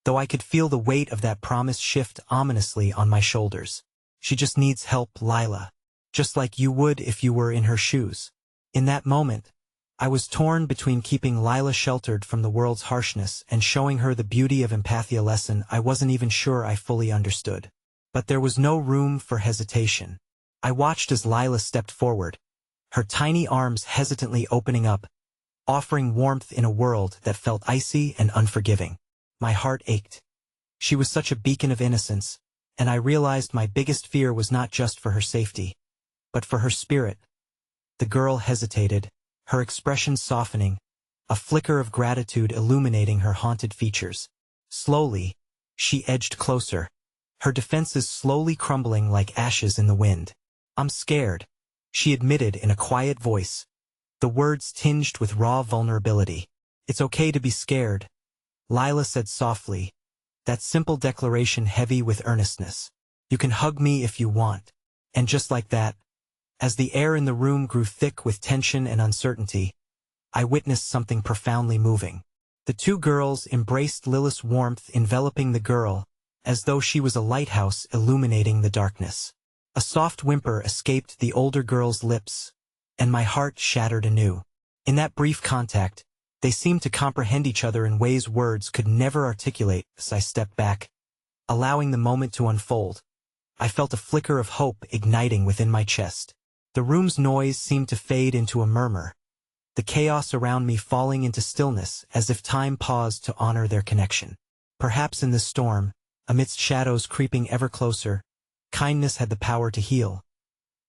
though I could feel the weight of that promise shift ominously on my shoulders. "She just needs help, Lila, just like you would if you were in her shoes." In that moment, I was torn between keeping Lila sheltered from the world's harshness and showing her the beauty of empathy, a lesson I wasn't even sure I fully understood. But there was no room for hesitation. I watched as Lila stepped forward, her tiny arms hesitantly opening up, offering warmth in a world that felt icy and unforgiving. My heart ached. She was such a beacon of innocence, and I realized my biggest fear was not just for her safety, but for her spirit. The girl hesitated, her expression softening, a flicker of gratitude illuminating her haunted features. Slowly, she edged closer, her defenses slowly crumbling like ashes in the wind. "I'm scared," she admitted in a quiet voice, the words tinged with raw vulnerability. "It's okay to be scared," Lila said softly, that simple declaration heavy with earnestness. "You can hug me if you want." And just like that, as the air in the room grew thick with tension and uncertainty, I witnessed something profoundly moving. The two girls embraced, Lilith's warmth enveloping the girl, as though she was a lighthouse illuminating the darkness. A soft whimper escaped the older girl's lips, and my heart shattered anew. In that brief contact, they seemed to comprehend each other in ways words could never articulate. As I stepped back, allowing the moment to unfold, I felt a flicker of hope igniting within my chest. The room's noise seemed to fade into a murmur, the chaos around me falling into stillness as if time paused to honor their connection. Perhaps in this storm, amidst shadows creeping ever closer, kindness had the power to heal.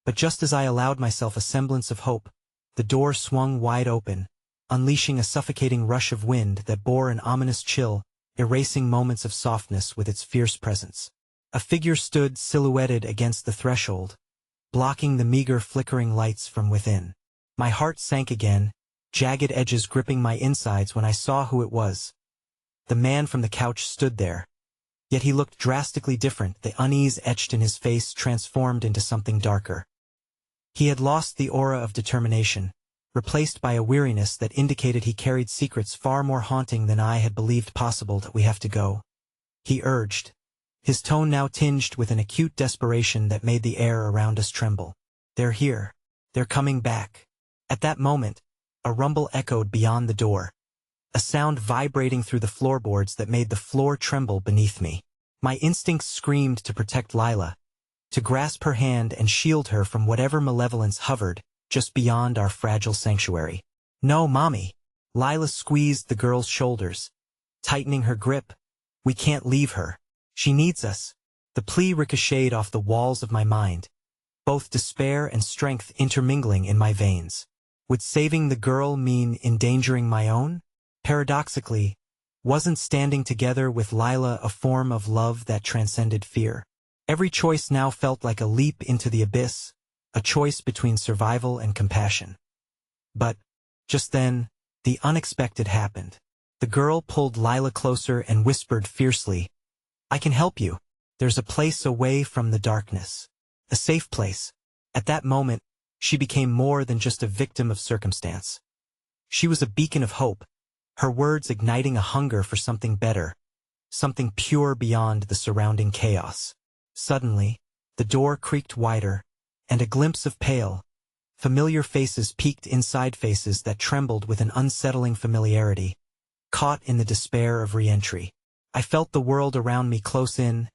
But just as I allowed myself a semblance of hope, the door swung wide open, unleashing a suffocating rush of wind that bore an ominous chill, erasing moments of softness with its fierce presence. A figure stood silhouetted against the threshold, blocking the meager flickering lights from within. My heart sank again, jagged edges gripping my insides when I saw who it was. The man from the couch stood there. Yet he looked drastically different, the unease etched in his face transformed into something darker. He had lost the aura of determination, replaced by a weariness that indicated he carried secrets far more haunting than I had believed possible. "That we have to go," he urged, his tone now tinged with an acute desperation that made the air around us tremble. "They're here. They're coming back." At that moment, a rumble echoed beyond the door, a sound vibrating through the floorboards that made the floor tremble beneath me. My instincts screamed to protect Lila, to grasp her hand and shield her from whatever malevolence hovered just beyond our fragile sanctuary. "No, Mommy." Lila squeezed the girl's shoulders, tightening her grip. "We can't leave her. She needs us." The plea ricocheted off the walls of my mind, both despair and strength intermingling in my veins. Would saving the girl mean endangering my own? Paradoxically, wasn't standing together with Lila a form of love that transcended fear? Every choice now felt like a leap into the abyss, a choice between survival and compassion. But, just then, the unexpected happened. The girl pulled Lila closer and whispered fiercely, "I can help you. There's a place away from the darkness. A safe place." At that moment, she became more than just a victim of circumstance. She was a beacon of hope, her words igniting a hunger for something better, something pure beyond the surrounding chaos. Suddenly, the door creaked wider, and a glimpse of pale, familiar faces peeked inside faces that trembled with an unsettling familiarity, caught in the despair of re-entry. I felt the world around me close in,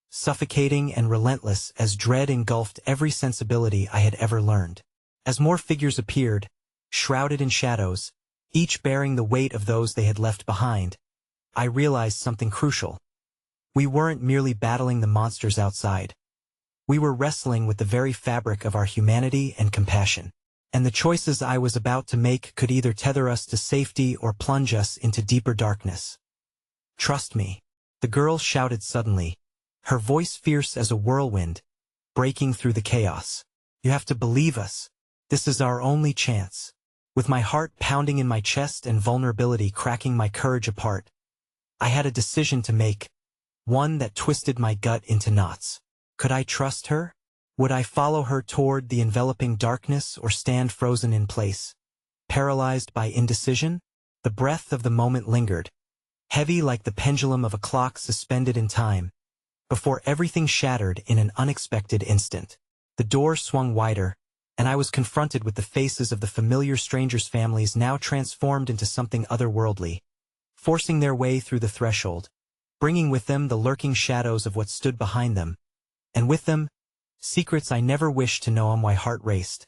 suffocating and relentless as dread engulfed every sensibility I had ever learned. As more figures appeared, shrouded in shadows, each bearing the weight of those they had left behind, I realized something crucial. We weren't merely battling the monsters outside. We were wrestling with the very fabric of our humanity and compassion. And the choices I was about to make could either tether us to safety or plunge us into deeper darkness. "Trust me," the girl shouted suddenly, her voice fierce as a whirlwind, breaking through the chaos. "You have to believe us. This is our only chance." With my heart pounding in my chest and vulnerability cracking my courage apart, I had a decision to make, one that twisted my gut into knots. Could I trust her? Would I follow her toward the enveloping darkness or stand frozen in place, paralyzed by indecision? The breath of the moment lingered, heavy like the pendulum of a clock suspended in time, before everything shattered in an unexpected instant. The door swung wider, and I was confronted with the faces of the familiar strangers' families now transformed into something otherworldly, forcing their way through the threshold, bringing with them the lurking shadows of what stood behind them, and with them, secrets I never wished to know. My heart raced,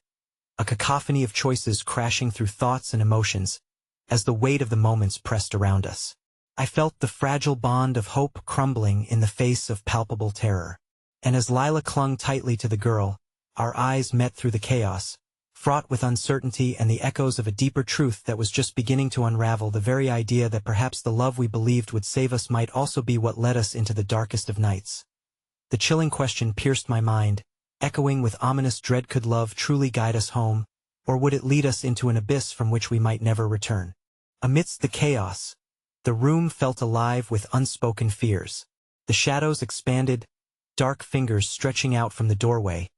a cacophony of choices crashing through thoughts and emotions, as the weight of the moments pressed around us. I felt the fragile bond of hope crumbling in the face of palpable terror. And as Lila clung tightly to the girl, our eyes met through the chaos, fraught with uncertainty and the echoes of a deeper truth that was just beginning to unravel. The very idea that perhaps the love we believed would save us might also be what led us into the darkest of nights. The chilling question pierced my mind, echoing with ominous dread: could love truly guide us home, or would it lead us into an abyss from which we might never return? Amidst the chaos, the room felt alive with unspoken fears. The shadows expanded, dark fingers stretching out from the doorway,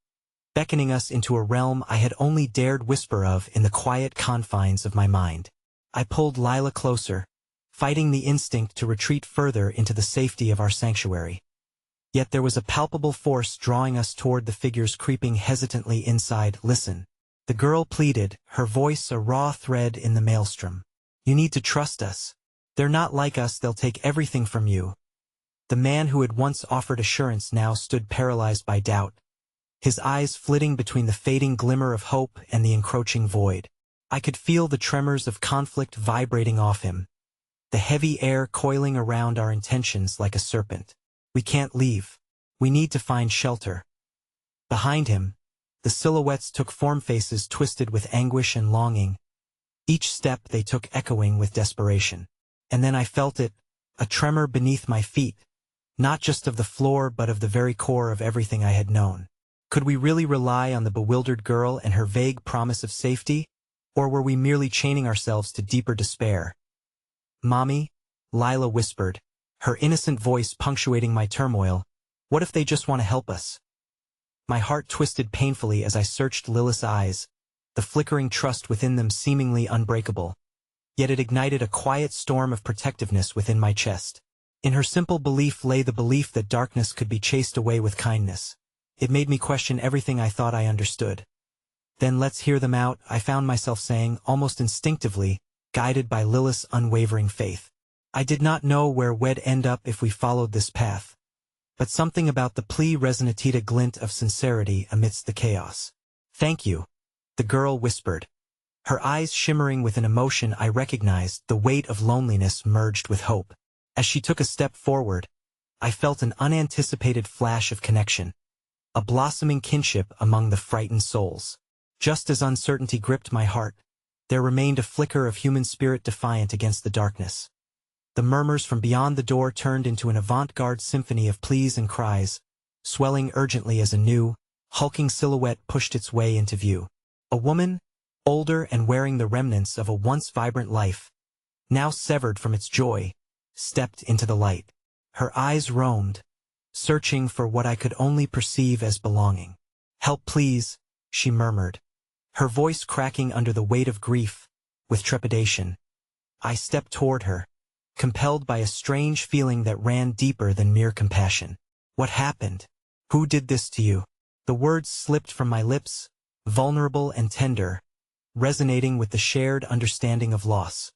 beckoning us into a realm I had only dared whisper of in the quiet confines of my mind. I pulled Lila closer, fighting the instinct to retreat further into the safety of our sanctuary. Yet there was a palpable force drawing us toward the figures creeping hesitantly inside. "Listen," the girl pleaded, her voice a raw thread in the maelstrom. "You need to trust us. They're not like us. They'll take everything from you." The man who had once offered assurance now stood paralyzed by doubt, his eyes flitting between the fading glimmer of hope and the encroaching void. I could feel the tremors of conflict vibrating off him, the heavy air coiling around our intentions like a serpent. "We can't leave. We need to find shelter." Behind him, the silhouettes took form, faces twisted with anguish and longing, each step they took echoing with desperation. And then I felt it, a tremor beneath my feet, not just of the floor but of the very core of everything I had known. Could we really rely on the bewildered girl and her vague promise of safety, or were we merely chaining ourselves to deeper despair? "Mommy," Lila whispered, her innocent voice punctuating my turmoil, "what if they just want to help us?" My heart twisted painfully as I searched Lilith's eyes, the flickering trust within them seemingly unbreakable. Yet it ignited a quiet storm of protectiveness within my chest. In her simple belief lay the belief that darkness could be chased away with kindness. It made me question everything I thought I understood. "Then let's hear them out," I found myself saying, almost instinctively, guided by Lilith's unwavering faith. I did not know where we'd end up if we followed this path, but something about the plea resonated a glint of sincerity amidst the chaos. "Thank you," the girl whispered. Her eyes shimmering with an emotion I recognized. The weight of loneliness merged with hope. As she took a step forward, I felt an unanticipated flash of connection, a blossoming kinship among the frightened souls. Just as uncertainty gripped my heart, there remained a flicker of human spirit defiant against the darkness. The murmurs from beyond the door turned into an avant-garde symphony of pleas and cries, swelling urgently as a new, hulking silhouette pushed its way into view. A woman, older and wearing the remnants of a once vibrant life, now severed from its joy, stepped into the light. Her eyes roamed, searching for what I could only perceive as belonging. "Help, please," she murmured, her voice cracking under the weight of grief. With trepidation, I stepped toward her, compelled by a strange feeling that ran deeper than mere compassion. "What happened? Who did this to you?" The words slipped from my lips, vulnerable and tender, resonating with the shared understanding of loss.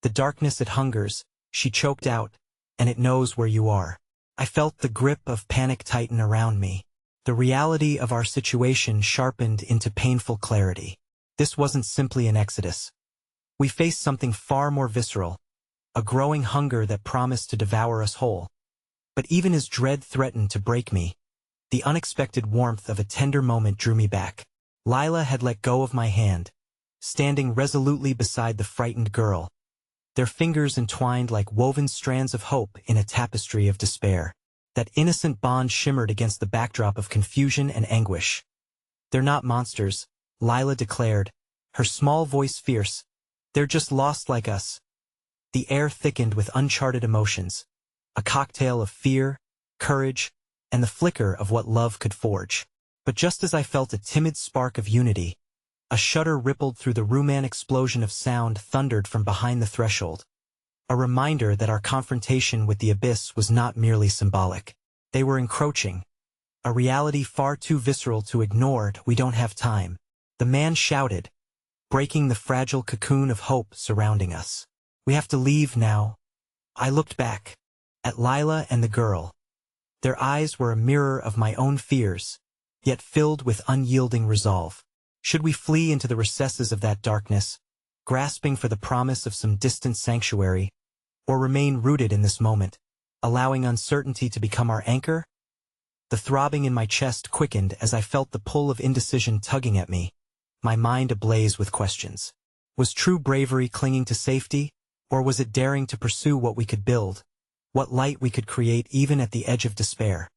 "The darkness it hungers," she choked out, "and it knows where you are." I felt the grip of panic tighten around me. The reality of our situation sharpened into painful clarity. This wasn't simply an exodus. We faced something far more visceral, a growing hunger that promised to devour us whole. But even as dread threatened to break me, the unexpected warmth of a tender moment drew me back. Lila had let go of my hand, standing resolutely beside the frightened girl, their fingers entwined like woven strands of hope in a tapestry of despair. That innocent bond shimmered against the backdrop of confusion and anguish. "They're not monsters," Lila declared, her small voice fierce. "They're just lost like us." The air thickened with uncharted emotions, a cocktail of fear, courage, and the flicker of what love could forge. But just as I felt a timid spark of unity, a shudder rippled through the room. An explosion of sound thundered from behind the threshold, a reminder that our confrontation with the abyss was not merely symbolic. They were encroaching, a reality far too visceral to ignore. "We don't have time," the man shouted, breaking the fragile cocoon of hope surrounding us. "We have to leave now." I looked back at Lila and the girl. Their eyes were a mirror of my own fears, yet filled with unyielding resolve. Should we flee into the recesses of that darkness, grasping for the promise of some distant sanctuary, or remain rooted in this moment, allowing uncertainty to become our anchor? The throbbing in my chest quickened as I felt the pull of indecision tugging at me, my mind ablaze with questions. Was true bravery clinging to safety, or was it daring to pursue what we could build, what light we could create even at the edge of despair?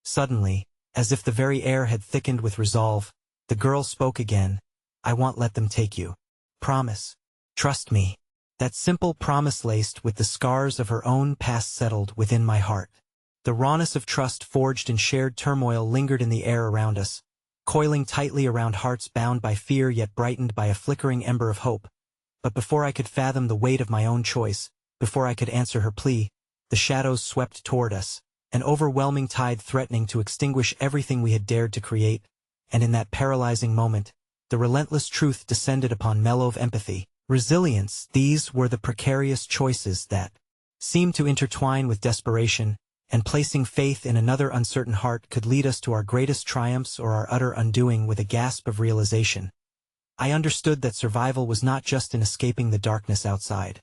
Suddenly, as if the very air had thickened with resolve, the girl spoke again. "I won't let them take you. Promise. Trust me." That simple promise laced with the scars of her own past settled within my heart. The rawness of trust forged in shared turmoil lingered in the air around us, coiling tightly around hearts bound by fear yet brightened by a flickering ember of hope. But before I could fathom the weight of my own choice, before I could answer her plea, the shadows swept toward us, an overwhelming tide threatening to extinguish everything we had dared to create. And in that paralyzing moment, the relentless truth descended upon mellow empathy, resilience. These were the precarious choices that seemed to intertwine with desperation, and placing faith in another uncertain heart could lead us to our greatest triumphs or our utter undoing. With a gasp of realization, I understood that survival was not just in escaping the darkness outside.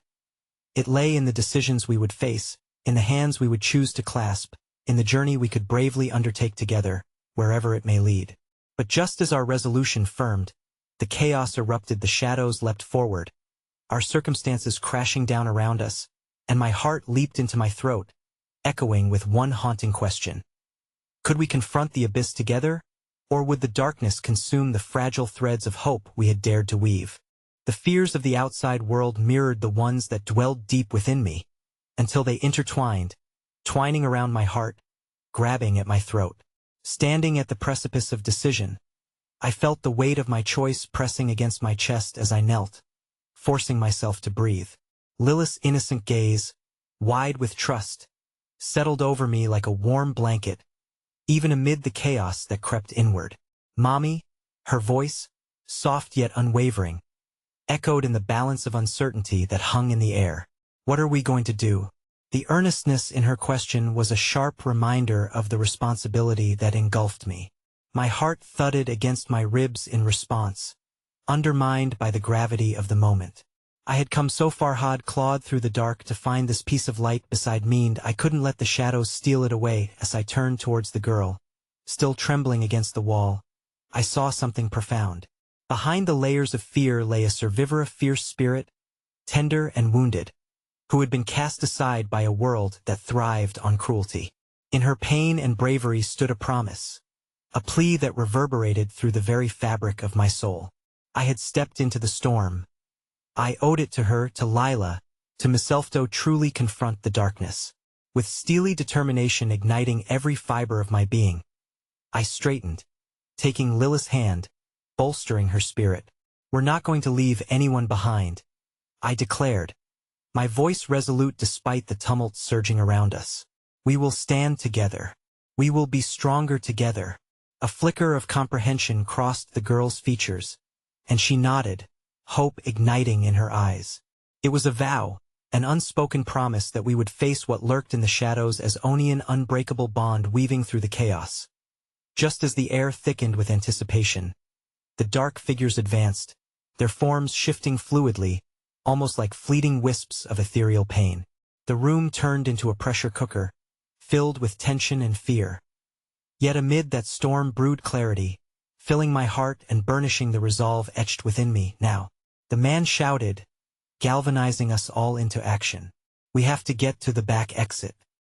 It lay in the decisions we would face, in the hands we would choose to clasp, in the journey we could bravely undertake together, wherever it may lead. But just as our resolution firmed, the chaos erupted. The shadows leapt forward, our circumstances crashing down around us, and my heart leaped into my throat, echoing with one haunting question. Could we confront the abyss together, or would the darkness consume the fragile threads of hope we had dared to weave? The fears of the outside world mirrored the ones that dwelled deep within me, until they intertwined, twining around my heart, grabbing at my throat. Standing at the precipice of decision, I felt the weight of my choice pressing against my chest as I knelt, forcing myself to breathe. Lilith's innocent gaze, wide with trust, settled over me like a warm blanket, even amid the chaos that crept inward. "Mommy," her voice, soft yet unwavering, echoed in the balance of uncertainty that hung in the air. "What are we going to do?" The earnestness in her question was a sharp reminder of the responsibility that engulfed me. My heart thudded against my ribs in response, undermined by the gravity of the moment. I had come so far, had clawed through the dark to find this piece of light beside me, and I couldn't let the shadows steal it away. As I turned towards the girl, still trembling against the wall, I saw something profound. Behind the layers of fear lay a survivor, a fierce spirit, tender and wounded, who had been cast aside by a world that thrived on cruelty. In her pain and bravery stood a promise, a plea that reverberated through the very fabric of my soul. I had stepped into the storm. I owed it to her, to Lila, to myself to truly confront the darkness. With steely determination igniting every fiber of my being, I straightened, taking Lila's hand, bolstering her spirit. "We're not going to leave anyone behind," I declared, my voice resolute despite the tumult surging around us. "We will stand together. We will be stronger together." A flicker of comprehension crossed the girl's features, and she nodded, hope igniting in her eyes. It was a vow, an unspoken promise that we would face what lurked in the shadows as only an unbreakable bond weaving through the chaos. Just as the air thickened with anticipation, the dark figures advanced, their forms shifting fluidly, almost like fleeting wisps of ethereal pain. The room turned into a pressure cooker, filled with tension and fear. Yet amid that storm brewed clarity, filling my heart and burnishing the resolve etched within me. "Now," the man shouted, galvanizing us all into action. "We have to get to the back exit.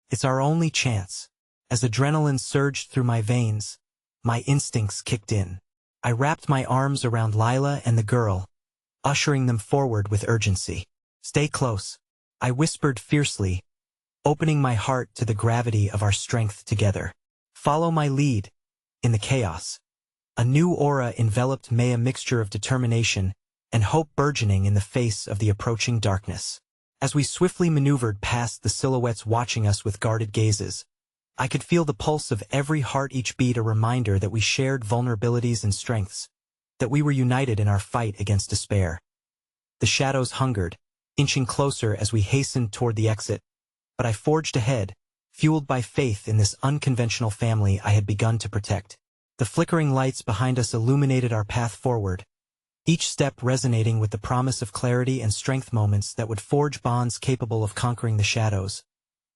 It's our only chance." As adrenaline surged through my veins, my instincts kicked in. I wrapped my arms around Lila and the girl, ushering them forward with urgency. "Stay close," I whispered fiercely, opening my heart to the gravity of our strength together. "Follow my lead." In the chaos, a new aura enveloped me, a mixture of determination and hope burgeoning in the face of the approaching darkness. As we swiftly maneuvered past the silhouettes watching us with guarded gazes, I could feel the pulse of every heart, each beat a reminder that we shared vulnerabilities and strengths, that we were united in our fight against despair. The shadows hungered, inching closer as we hastened toward the exit, but I forged ahead, fueled by faith in this unconventional family I had begun to protect. The flickering lights behind us illuminated our path forward, each step resonating with the promise of clarity and strength, moments that would forge bonds capable of conquering the shadows.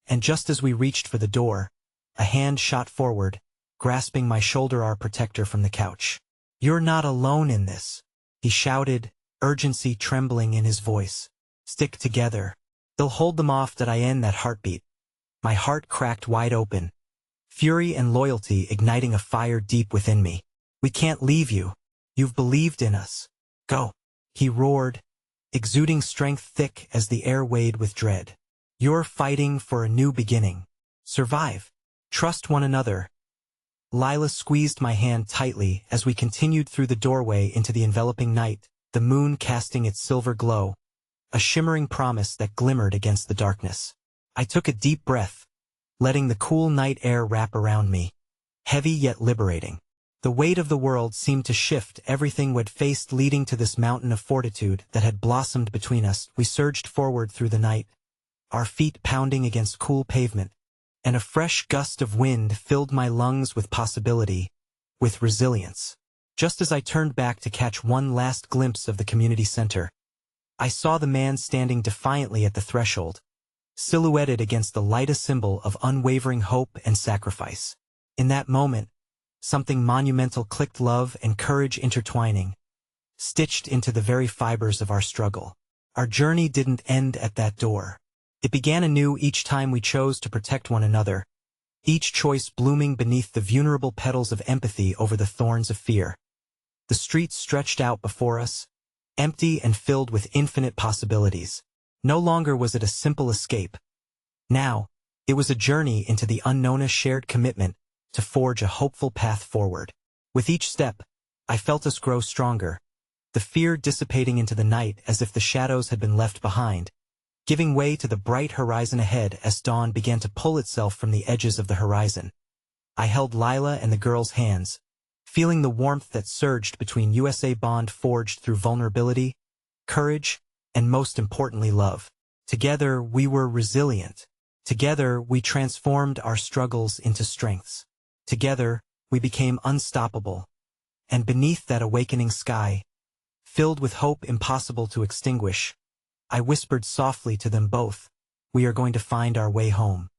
And just as we reached for the door, a hand shot forward, grasping my shoulder, our protector from the couch. "You're not alone in this," he shouted, urgency trembling in his voice. "Stick together. They'll hold them off." That I end that heartbeat. My heart cracked wide open, fury and loyalty igniting a fire deep within me. "We can't leave you. You've believed in us. Go," he roared, exuding strength thick as the air weighed with dread. "You're fighting for a new beginning. Survive. Trust one another." Lila squeezed my hand tightly as we continued through the doorway into the enveloping night, the moon casting its silver glow, a shimmering promise that glimmered against the darkness. I took a deep breath, letting the cool night air wrap around me, heavy yet liberating. The weight of the world seemed to shift, everything we'd faced leading to this mountain of fortitude that had blossomed between us. We surged forward through the night, our feet pounding against cool pavement, and a fresh gust of wind filled my lungs with possibility, with resilience. Just as I turned back to catch one last glimpse of the community center, I saw the man standing defiantly at the threshold, silhouetted against the light, a symbol of unwavering hope and sacrifice. In that moment, something monumental clicked, love and courage intertwining, stitched into the very fibers of our struggle. Our journey didn't end at that door. It began anew each time we chose to protect one another, each choice blooming beneath the vulnerable petals of empathy over the thorns of fear. The streets stretched out before us, empty and filled with infinite possibilities. No longer was it a simple escape. Now, it was a journey into the unknown, a shared commitment to forge a hopeful path forward. With each step, I felt us grow stronger, the fear dissipating into the night as if the shadows had been left behind, giving way to the bright horizon ahead as dawn began to pull itself from the edges of the horizon. I held Lila and the girl's hands, feeling the warmth that surged between us, a bond forged through vulnerability, courage, and most importantly love. Together we were resilient, Together, we transformed our struggles into strengths. Together, we became unstoppable. And beneath that awakening sky, filled with hope impossible to extinguish, I whispered softly to them both, "We are going to find our way home."